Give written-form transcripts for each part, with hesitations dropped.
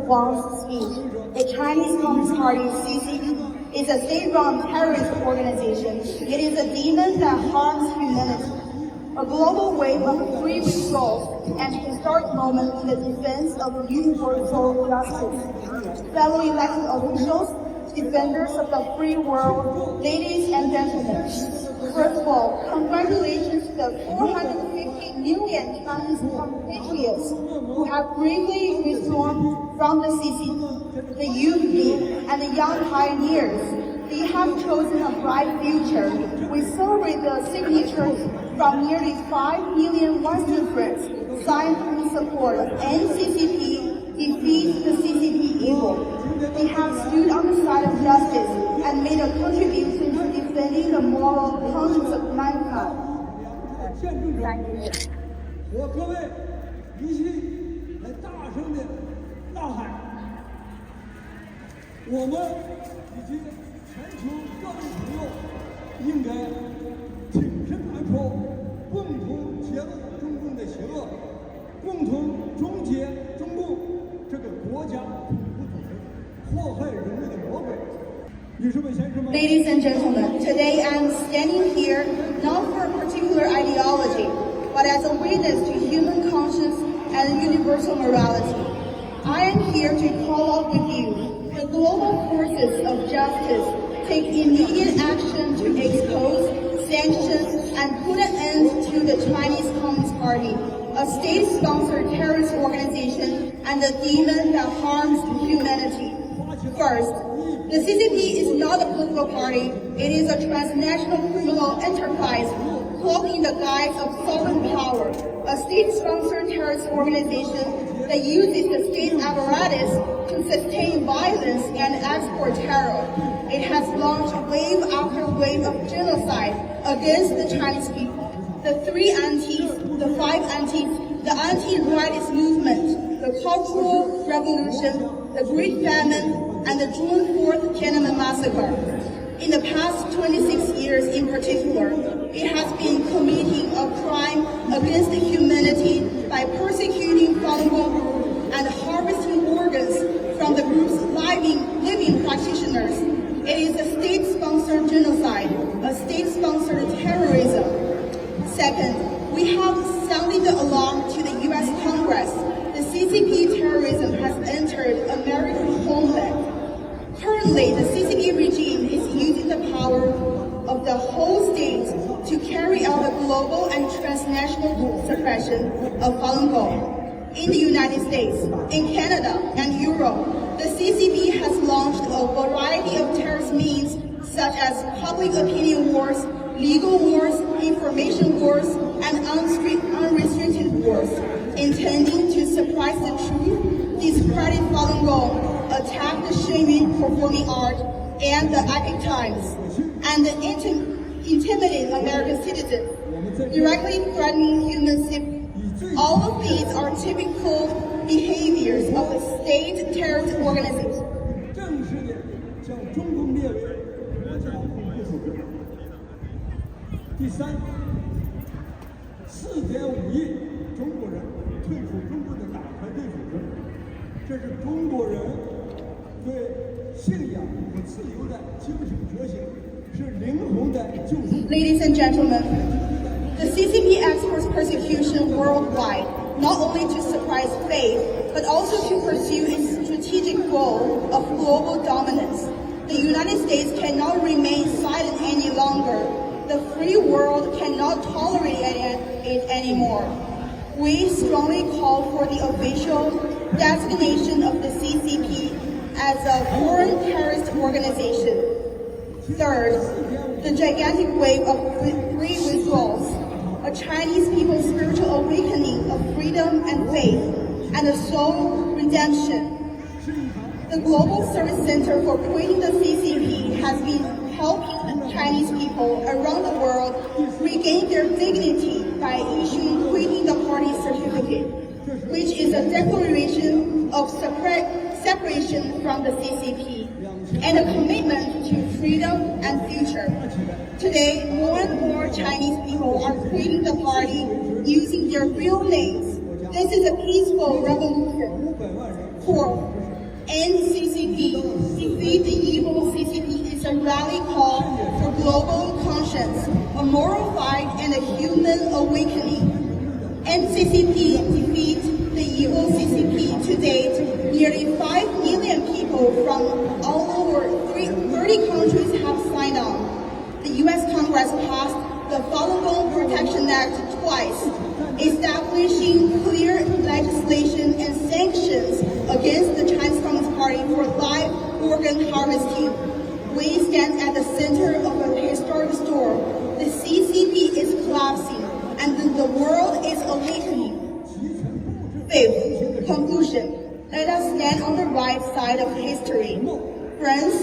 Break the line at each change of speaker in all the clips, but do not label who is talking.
Wang's speech, the Chinese Communist Party, CCP, is a state-run terrorist organization. It is a demon that harms humanity. A global wave of free resolve and historic moment in the defense of universal justice. Fellow elected officials, defenders of the free world, ladies and gentlemen. First of all, congratulations to the 450 million Chinese compatriots who have bravely reformed from the CCP, the Youth League, and the young pioneers. They have chosen a bright future. We celebrate the signatures from nearly 5 million Western friends signed in support of NCCP, defeat the CCP evil. They have stood on the side of justice and made a contribution to defending the moral conscience of mankind. Thank you.
我各位一起来大声的呐喊，我们以及全球各位朋友应该挺身而出，共同揭露中共的邪恶，共同终结中共这个国家恐怖组织祸害人类的魔鬼。
Ladies and gentlemen, today I'm standing here not for a particular ideology, but as a witness to human conscience and universal morality. I am here to call out with you the global forces of justice take immediate action to expose, sanction, and put an end to the Chinese Communist Party, a state-sponsored terrorist organization and a demon that harms humanity. First, the CCP is not a political party. It is a transnational criminal enterprise cloaked in the guise of sovereign power, a state-sponsored terrorist organization that uses the state apparatus to sustain violence and export terror. It has launched wave after wave of genocide against the Chinese people. The three antis, the five antis, the anti-rightist movement, the Cultural Revolution, the Great Famine, and the June 4th Tiananmen Massacre. In the past 26 years in particular, it has been committing a crime against humanity by persecuting Falun Gong group and harvesting organs from the group's living practitioners. It is a state-sponsored genocide, a state-sponsored terrorism. Second, we have sounded the alarm to the U.S. Congress. The CCP terrorism has entered America's homeland. Currently, the CCP regime is using the power of the whole state to carry out the global and transnational suppression of Falun Gong. In the United States, in Canada, and Europe, the CCP has launched a variety of terrorist means such as public opinion wars, legal wars, information wars, and unrestricted wars, intending to suppress the truth, discredit Falun Gong, attack the Shengyun performing art and the Epic Times, and intimidate American citizens, directly threatening human safety. All of these are typical behaviors of a state terrorist organization.
正式的将中共列为国家恐怖组织。第三，4.5亿中国人退出中国的党派对组织，这是中国人对信仰和自由的精神觉醒，是灵魂的救赎。
Ladies and gentlemen, the CCP exports persecution worldwide, not only to suppress faith, but also to pursue its strategic goal of global dominance. The United States cannot remain silent any longer. The free world cannot tolerate it anymore. We strongly call for the official designation of the CCP as a foreign terrorist organization. Third, the gigantic wave of free withdrawals, a Chinese people's spiritual awakening of freedom and faith, and a soul redemption. The Global Service Center for Quitting the CCP has been helping Chinese people around the world regain their dignity by issuing Quitting the Party certificate, which is a declaration of separation from the CCP and a commitment to freedom and future. Today, more and more Chinese people are quitting the party using their real names. This is a peaceful revolution. Fourth, End CCP, defeat the evil CCP is a rally call for global conscience, a moral fight, and a human awakening. End CCP, defeat the evil CCP. To date, nearly 5 million people from all over 30 countries have signed on. The U.S. Congress passed the Falun Gong Protection Act twice, establishing clear legislation and sanctions against the Chinese Communist Party for live organ harvesting. We stand at the center of a historic storm. The CCP is collapsing, and the world is awakening. Fifth, conclusion. Let us stand on the right side of history. Friends,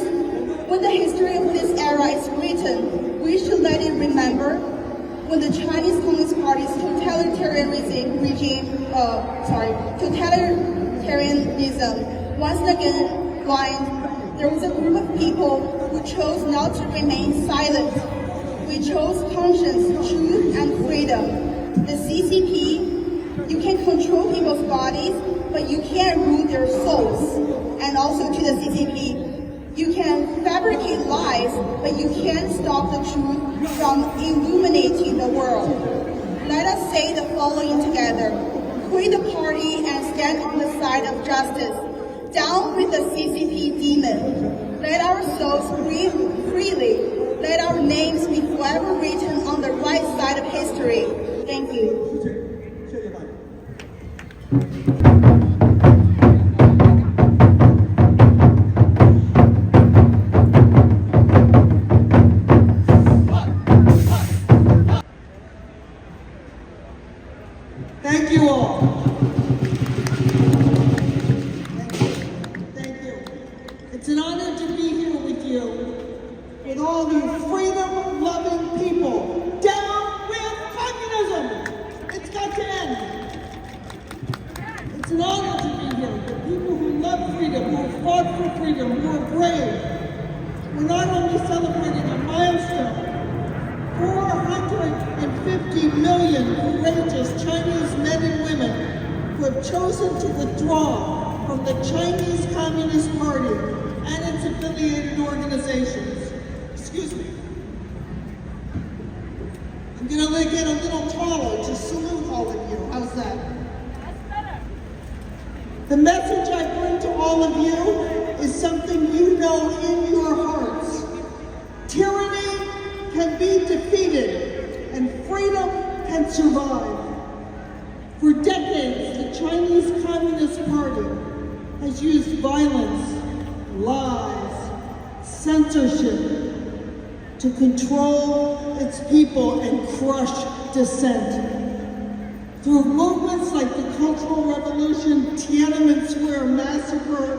when the history of this era is written, we should let it remember when the Chinese Communist Party's totalitarianism once again blind, there was a group of people who chose not to remain silent. We chose conscience, truth, and freedom. The CCP, you can control people's bodies, but you can't rule their souls. And also to the CCP, you can fabricate lies, but you can't stop the truth from illuminating the world. Let us say the following together. Quit the party and stand on the side of justice. Down with the CCP demon. Let our souls breathe freely. Let our names be forever written on the right side of history. Thank you.
谢谢大家。Thank you all. Thank you. It's an honor to be here with you, with all these freedom-loving people. Down with communism! It's got to end. It's an honor to be here with people who love freedom, who have fought for freedom, who are brave. We're not only celebrating a milestone, 450 million courageous Chinese men and women who have chosen to withdraw from the Chinese Communist Party and its affiliated organizations. Excuse me. I'm going to get a little taller to salute all of you. How's that? That's better. The message I bring to all of you is something you know in your hearts. Tyranny can be defeated and freedom can survive. For decades, the Chinese Communist Party has used violence, lies, censorship to control its people and crush dissent. Through movements like the Cultural Revolution, Tiananmen Square Massacre,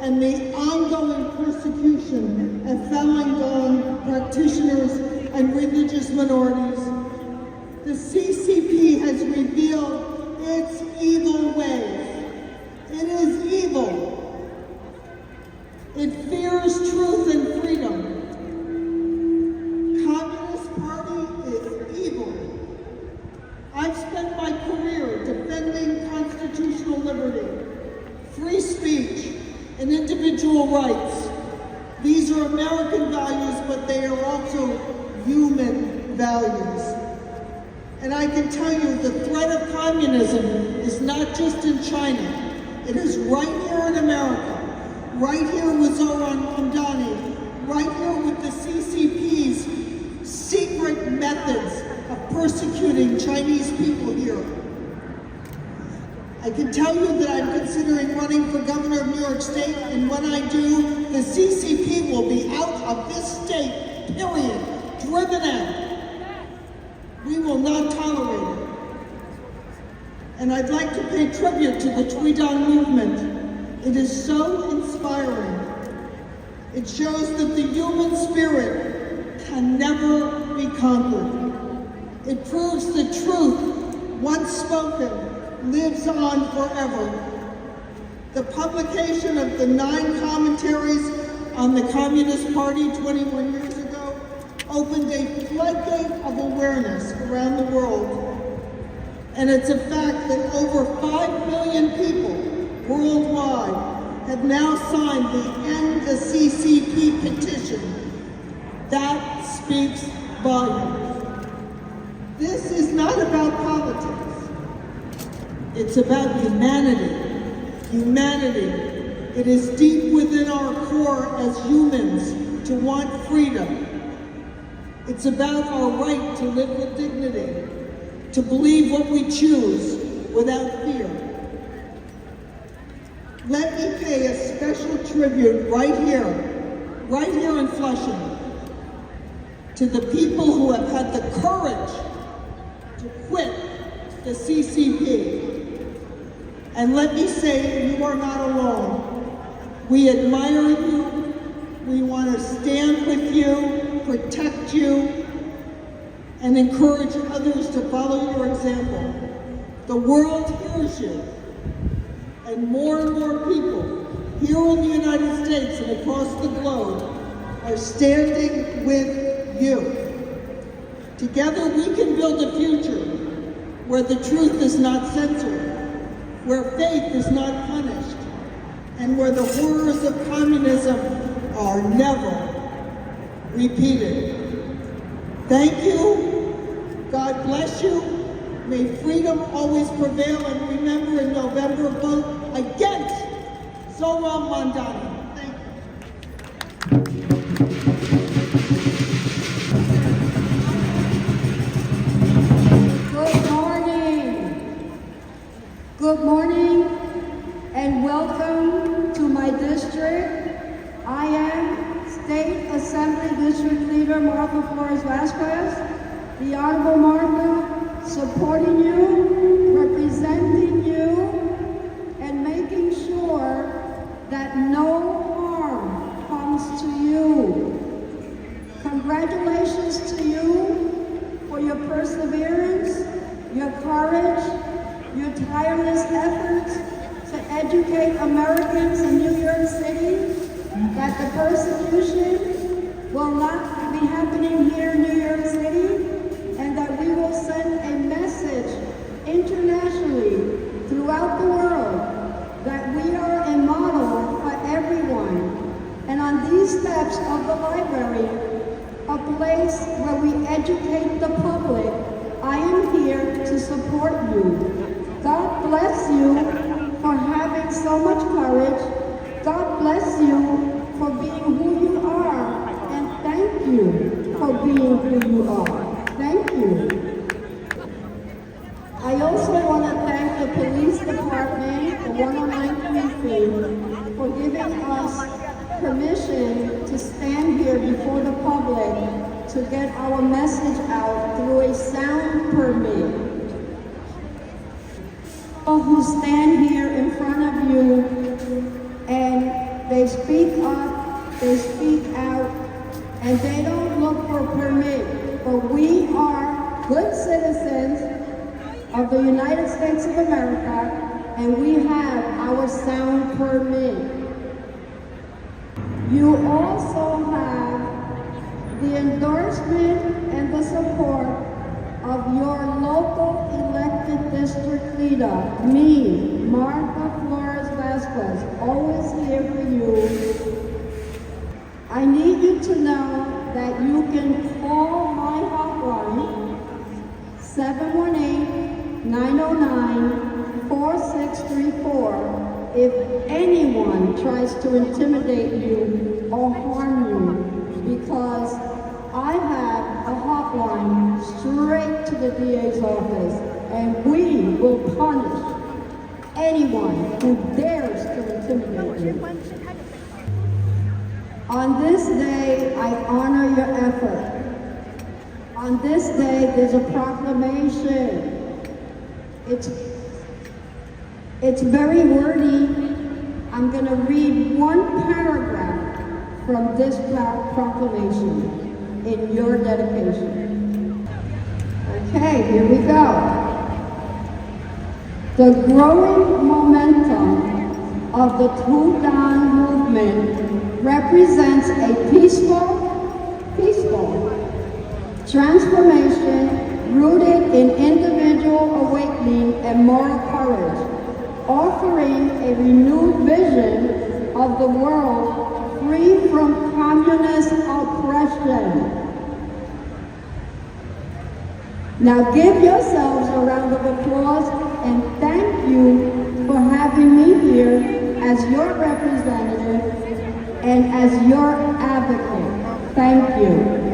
and the ongoing persecution of Falun Gong practitioners and religious minorities, the CCP has revealed its evil ways. It is evil. It fears truth and freedom. Communist Party is evil. I've spent my career defending constitutional liberty, free speech, and individual rights. These are American values, but they are also human values. And I can tell you the threat of communism is not just in China. It is right here in America, right here with Zoran Hamdani, right here with the CCP's secret methods of persecuting Chinese people here. I can tell you that I'm considering running for governor of New York State, and when I do, the CCP will be out of this state, period, driven out. We will not tolerate it. And I'd like to pay tribute to the Tweedon movement. It is so inspiring. It shows that the human spirit can never be conquered. It proves the truth, once spoken, lives on forever. The publication of the 9 commentaries on the Communist Party 21 years ago opened a floodgate of awareness around the world. And it's a fact that over 5 billion people worldwide
have now signed the End the CCP petition. That speaks volumes. This is not about politics. It's about humanity. Humanity. It is deep within our core as humans to want freedom. It's about our right to live with dignity, to believe what we choose without fear. Let me pay a special tribute right here in Flushing, to the people who have had the courage to quit the CCP. And let me say, you are not alone. We admire you. We want to stand with you, protect you, and encourage others to follow your example. The world hears you, and more people here in the United States and across the globe are standing with you. Together we can build a future where the truth is not censored, where faith is not punished, and where the horrors of communism are never repeated. Thank you. God bless you. May freedom always prevail, and remember in November, vote against Zohran Mamdani. Thank you.
Good morning. Good morning and welcome to my district. I am State Assembly District Leader Martha Flores Vasquez, the Honorable Martha, supporting you, representing you, and making sure that no harm comes to you. Congratulations to you for your perseverance, your courage, your tireless efforts to educate Americans in New York City that the persecution will not be happening here in New York City, and that we will send a message internationally throughout the world that we are a model for everyone. And on these steps of the library, a place where we educate the public, I am here to support you. God bless you for having so much courage. God bless you for being who you are, and thank you for being who you are. Thank you. I also want to thank the police department, the 109 Precinct, for giving us permission to stand here before the public to get our message out through a sound permit. People who stand here in front of you and they speak up, they speak out, and they don't look for a permit, but we are good citizens of the United States of America, and we have our sound permit. You also have the endorsement and the support of your local elected district leader, me, Martha Flores Vasquez, always here for you. I need you to know that you can call my hotline, 718-909-4634, if anyone tries to intimidate you or harm you, because I have a hotline straight to the DA's office, and we will punish anyone who dares to intimidate you. On this day, I honor your effort. On this day, there's a proclamation. It's very wordy. I'm going to read one paragraph from this proclamation in your dedication. Okay, here we go. The growing momentum of the Tudan movement represents a peaceful transformation rooted in individual awakening and moral courage, offering a renewed vision of the world free from communist oppression. Now give yourselves a round of applause and thank you for having me here as your representative and as your advocate. Thank you.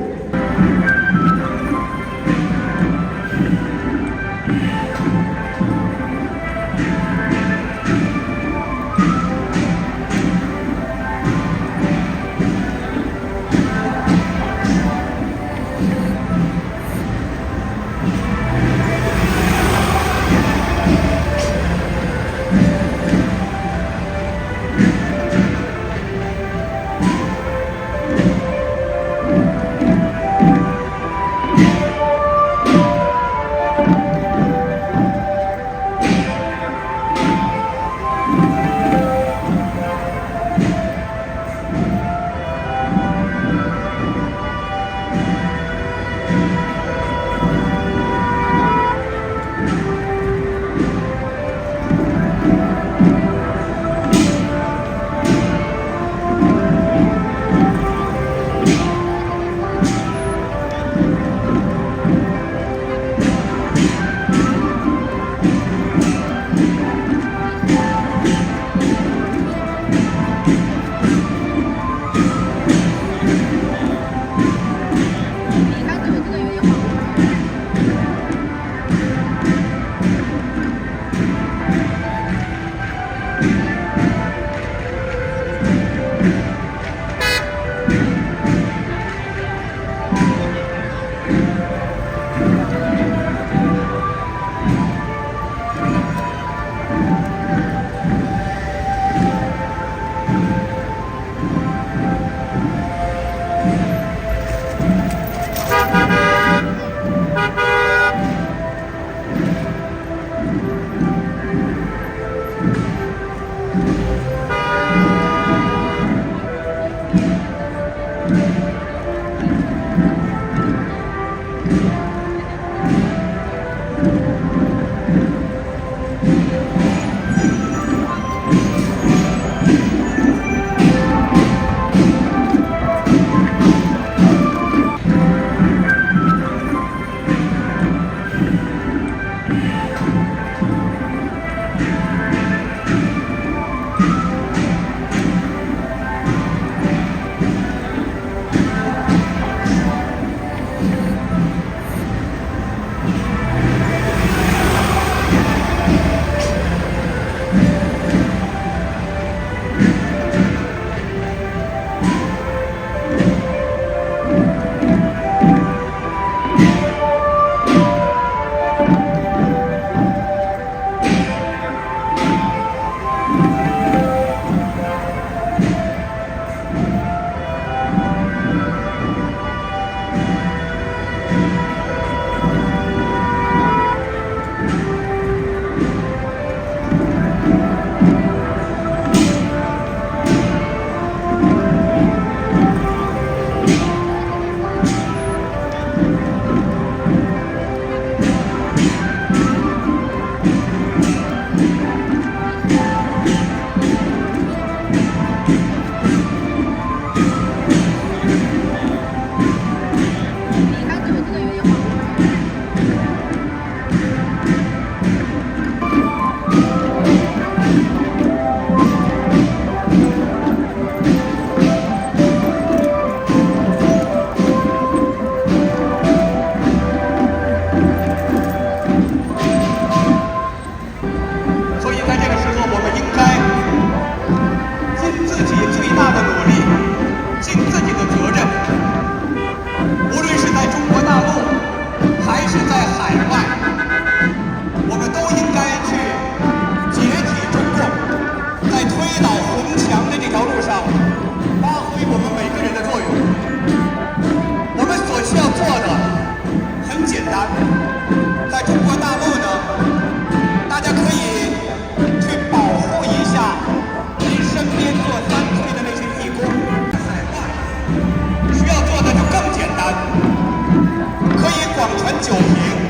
可以广传酒瓶。